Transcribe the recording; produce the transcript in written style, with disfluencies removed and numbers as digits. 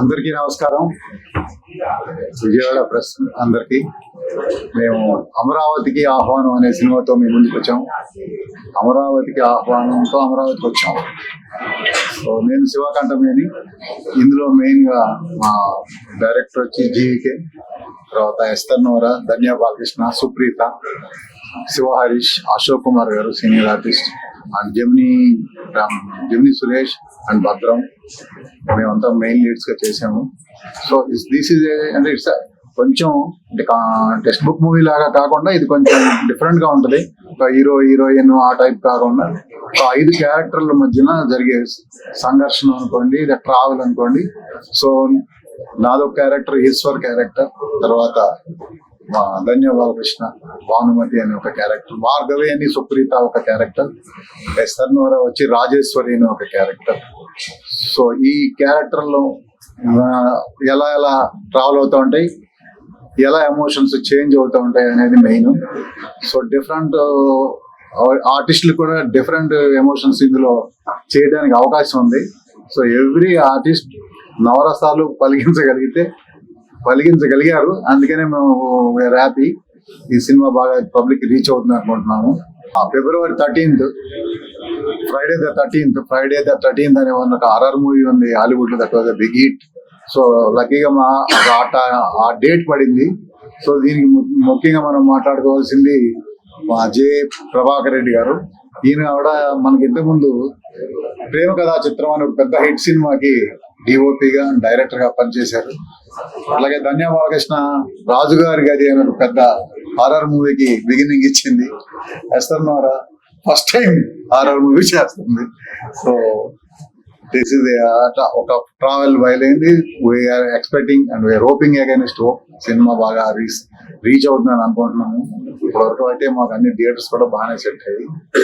అందరికీ నమస్కారం. విజయవాడ ప్రెస్ అందరికీ. మేము అమరావతికి ఆహ్వానం అనే సినిమాతో మీ ముందుకు వచ్చాం. అమరావతికి ఆహ్వానంతో అమరావతికి వచ్చాం. సో నేను శివకంఠమేని. ఇందులో మెయిన్గా మా డైరెక్టర్ వచ్చి జీవికే, తర్వాత ఎస్తర్ నోరా, ధన్య బాలకృష్ణ, సుప్రీత, శివ హరీష్, అశోక్ కుమార్ గారు senior artist, and Gemini Suresh and భద్రం. మేమంతా మెయిన్ లీడ్స్ గా చేసాము. సో దిస్ ఇస్ అంటే ఇట్స్ కొంచెం టెక్స్ట్ బుక్ మూవీ లాగా కాకుండా ఇది కొంచెం డిఫరెంట్ గా ఉంటది. హీరో హీరోయిన్ ఆ టైప్ కాకుండా 5 క్యారెక్టర్ల మధ్యన జరిగే సంఘర్షణ అనుకోండి, ఇది ట్రావెల్ అనుకోండి. సో నాదొక క్యారెక్టర్, ఈశ్వర్ క్యారెక్టర్, తర్వాత ధన్య బాలకృష్ణ, భానుమతి అని ఒక క్యారెక్టర్, భార్గవి అని సుప్రీత ఒక క్యారెక్టర్, ఎస్తర్ నోరా వచ్చి రాజేశ్వరి అని ఒక క్యారెక్టర్. సో ఈ క్యారెక్టర్లో ఎలా ఎలా ట్రావెల్ అవుతూ ఉంటాయి, ఎలా ఎమోషన్స్ చేంజ్ అవుతూ ఉంటాయి అనేది మెయిన్. సో డిఫరెంట్ ఆర్టిస్టులు కూడా డిఫరెంట్ ఎమోషన్స్ ఇందులో చేయడానికి అవకాశం ఉంది. సో ఎవ్రీ ఆర్టిస్ట్ నవరసాలు పలిగించగలిగారు. అందుకనే మేము వేర్ హ్యాపీ. ఈ సినిమా బాగా పబ్లిక్ రీచ్ అవుతుంది అనుకుంటున్నాము. February 13th, Friday the 13th అనే ఒక హారర్ మూవీ ఉంది హాలీవుడ్ లో. That was a big hit. So లక్కీగా ఆ డేట్ పడింది. సో దీనికి ముఖ్యంగా మనం మాట్లాడుకోవాల్సింది మా ప్రభాకర్ రెడ్డి గారు. ఈయన కూడా మనకి ఇంతకుముందు ప్రేమ కథా చిత్రం అని ఒక పెద్ద హిట్ సినిమాకి డిఓపిగా డైరెక్టర్ గా పనిచేశారు. అలాగే ధన్య బాలకృష్ణ రాజుగారి గది అనే ఒక పెద్ద హారర్ మూవీకి బిగినింగ్ ఇచ్చింది. Esther Nora first time horror movie చేస్తుంది. సో దిస్ ఇస్ ఒక ట్రావెల్ బయలుదేరింది. We're expecting and we're hoping against hope సినిమా బాగా రీచ్ అవుతుందని అనుకుంటున్నాము. ఇప్పటివరకు అయితే మాకు అన్ని థియేటర్స్ కూడా బాగానే సెట్ అయ్యాయి.